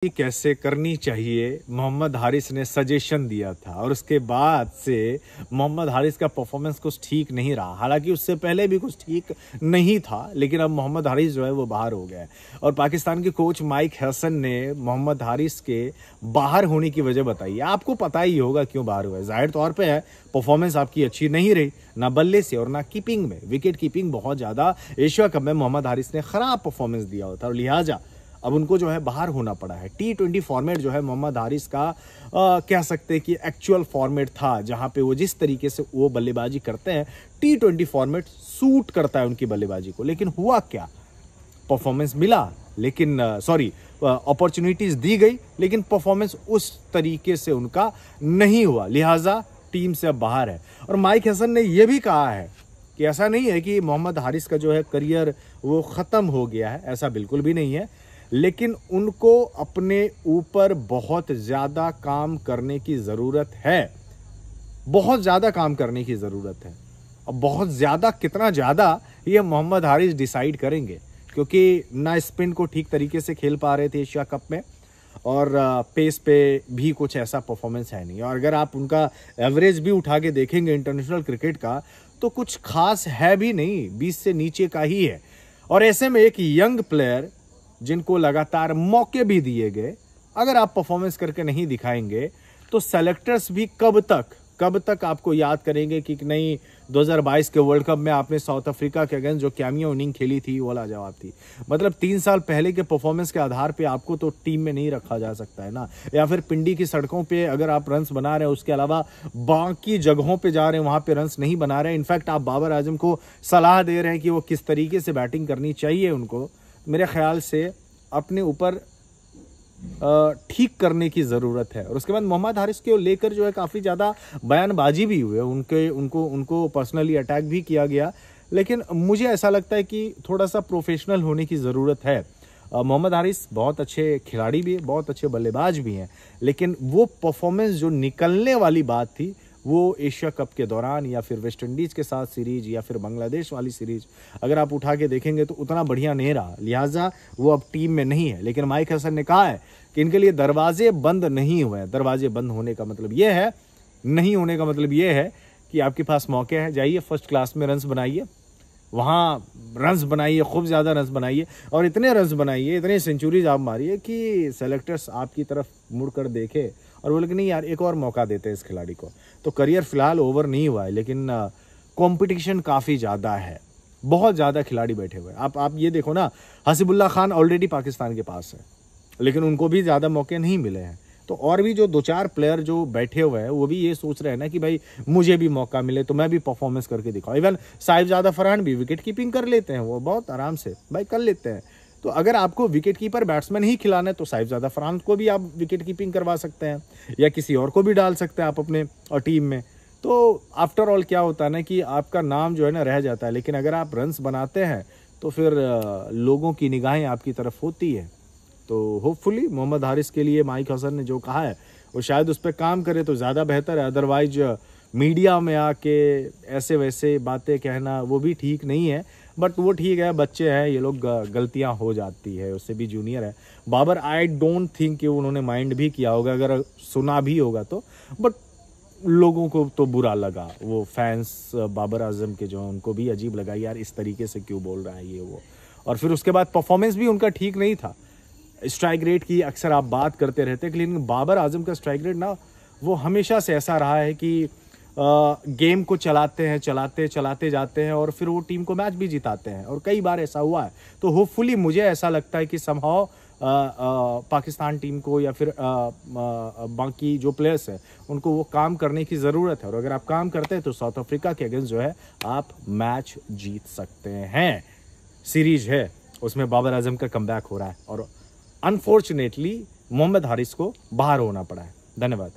कैसे करनी चाहिए मोहम्मद हारिस ने सजेशन दिया था और उसके बाद से मोहम्मद हारिस का परफॉर्मेंस कुछ ठीक नहीं रहा। हालांकि उससे पहले भी कुछ ठीक नहीं था, लेकिन अब मोहम्मद हारिस जो है वो बाहर हो गया है। और पाकिस्तान के कोच माइक हैसन ने मोहम्मद हारिस के बाहर होने की वजह बताई है। आपको पता ही होगा क्यों बाहर हुआ है। जाहिर तौर पर है, परफॉर्मेंस आपकी अच्छी नहीं रही, ना बल्ले से और ना कीपिंग में। विकेट कीपिंग बहुत ज्यादा एशिया कप में मोहम्मद हारिस ने खराब परफॉर्मेंस दिया होता और लिहाजा अब उनको जो है बाहर होना पड़ा है। T20 फॉर्मेट जो है मोहम्मद हारिस का कह सकते हैं कि एक्चुअल फॉर्मेट था, जहां पे वो जिस तरीके से वो बल्लेबाजी करते हैं T20 फॉर्मेट सूट करता है उनकी बल्लेबाजी को। लेकिन हुआ क्या, परफॉर्मेंस मिला लेकिन अपॉर्चुनिटीज दी गई, लेकिन परफॉर्मेंस उस तरीके से उनका नहीं हुआ, लिहाजा टीम से अब बाहर है। और माइक हैसन ने यह भी कहा है कि ऐसा नहीं है कि मोहम्मद हारिस का जो है करियर वो खत्म हो गया है, ऐसा बिल्कुल भी नहीं है, लेकिन उनको अपने ऊपर बहुत ज्यादा काम करने की जरूरत है। बहुत ज्यादा काम करने की जरूरत है। अब बहुत ज्यादा कितना ज्यादा ये मोहम्मद हारिस डिसाइड करेंगे, क्योंकि ना स्पिन को ठीक तरीके से खेल पा रहे थे एशिया कप में और पेस पे भी कुछ ऐसा परफॉर्मेंस है नहीं। और अगर आप उनका एवरेज भी उठा के देखेंगे इंटरनेशनल क्रिकेट का, तो कुछ खास है भी नहीं, 20 से नीचे का ही है। और ऐसे में एक यंग प्लेयर जिनको लगातार मौके भी दिए गए, अगर आप परफॉर्मेंस करके नहीं दिखाएंगे तो सेलेक्टर्स भी कब तक आपको याद करेंगे कि नहीं 2022 के वर्ल्ड कप में आपने साउथ अफ्रीका के अगेंस्ट जो कैमियो इनिंग खेली थी वो लाजवाब थी। मतलब 3 साल पहले के परफॉर्मेंस के आधार पे आपको तो टीम में नहीं रखा जा सकता है ना। या फिर पिंडी की सड़कों पे अगर आप रन्स बना रहे हैं, उसके अलावा बाकी जगहों पे जा रहे हैं वहां पे रन्स नहीं बना रहे हैं, इनफैक्ट आप बाबर आजम को सलाह दे रहे हैं कि वो किस तरीके से बैटिंग करनी चाहिए उनको, मेरे ख्याल से अपने ऊपर ठीक करने की जरूरत है। और उसके बाद मोहम्मद हारिस के लेकर जो है काफी ज्यादा बयानबाजी भी हुई है, उनको पर्सनली अटैक भी किया गया। लेकिन मुझे ऐसा लगता है कि थोड़ा सा प्रोफेशनल होने की जरूरत है। मोहम्मद हारिस बहुत अच्छे खिलाड़ी भी है, बहुत अच्छे बल्लेबाज भी हैं, लेकिन वो परफॉर्मेंस जो निकलने वाली बात थी वो एशिया कप के दौरान या फिर वेस्ट इंडीज के साथ सीरीज या फिर बांग्लादेश वाली सीरीज अगर आप उठा के देखेंगे तो उतना बढ़िया नहीं रहा, लिहाजा वो अब टीम में नहीं है। लेकिन माइक हैसन ने कहा है कि इनके लिए दरवाजे बंद नहीं हुए हैं। दरवाजे बंद होने का मतलब ये है, नहीं होने का मतलब ये है कि आपके पास मौके हैं, जाइए फर्स्ट क्लास में रन्स बनाइए, वहां रन्स बनाइए, खूब ज्यादा रन्स बनाइए और इतने रन्स बनाइए, इतने सेंचुरीज आप मारिए कि सेलेक्टर्स आपकी तरफ मुड़कर देखे और बोले कि नहीं यार एक और मौका देते हैं इस खिलाड़ी को। तो करियर फिलहाल ओवर नहीं हुआ है, लेकिन कंपटीशन काफी ज्यादा है, बहुत ज्यादा खिलाड़ी बैठे हुए। आप ये देखो ना, हसीबुल्लाह खान ऑलरेडी पाकिस्तान के पास है, लेकिन उनको भी ज्यादा मौके नहीं मिले हैं। तो और भी जो 2-4 प्लेयर जो बैठे हुए हैं वो भी ये सोच रहे हैं ना कि भाई मुझे भी मौका मिले तो मैं भी परफॉर्मेंस करके दिखाऊं। इवन साहिबजादा फरहान भी विकेट कीपिंग कर लेते हैं, वो बहुत आराम से भाई कर लेते हैं। तो अगर आपको विकेट कीपर बैट्समैन ही खिलाना है तो साहिबजादा फरहान को भी आप विकेट कीपिंग करवा सकते हैं या किसी और को भी डाल सकते हैं आप अपने टीम में। तो आफ्टर ऑल क्या होता है ना कि आपका नाम जो है ना रह जाता है, लेकिन अगर आप रन्स बनाते हैं तो फिर लोगों की निगाहें आपकी तरफ होती है। तो होपफुली मोहम्मद हारिस के लिए माइक हैसन ने जो कहा है वो शायद उस पर काम करे तो ज़्यादा बेहतर है। अदरवाइज मीडिया में आके ऐसे वैसे बातें कहना वो भी ठीक नहीं है। बट वो ठीक है, बच्चे हैं ये लोग, गलतियां हो जाती है, उससे भी जूनियर है। बाबर आई डोंट थिंक कि उन्होंने माइंड भी किया होगा, अगर सुना भी होगा तो। बट लोगों को तो बुरा लगा, वो फैंस बाबर आजम के जो उनको भी अजीब लगा, यार इस तरीके से क्यों बोल रहा है ये वो। और फिर उसके बाद परफॉर्मेंस भी उनका ठीक नहीं था। स्ट्राइक रेट की अक्सर आप बात करते रहते हैं, लेकिन बाबर आजम का स्ट्राइक रेट ना वो हमेशा से ऐसा रहा है कि गेम को चलाते जाते हैं और फिर वो टीम को मैच भी जिताते हैं, और कई बार ऐसा हुआ है। तो होपफुली मुझे ऐसा लगता है कि समहाउ पाकिस्तान टीम को या फिर बाकी जो प्लेयर्स हैं उनको वो काम करने की ज़रूरत है। और अगर आप काम करते हैं तो साउथ अफ्रीका के अगेंस्ट जो है आप मैच जीत सकते हैं। सीरीज है उसमें बाबर आजम का कमबैक हो रहा है और अनफॉर्चुनेटली मोहम्मद हारिस को बाहर होना पड़ा है। धन्यवाद।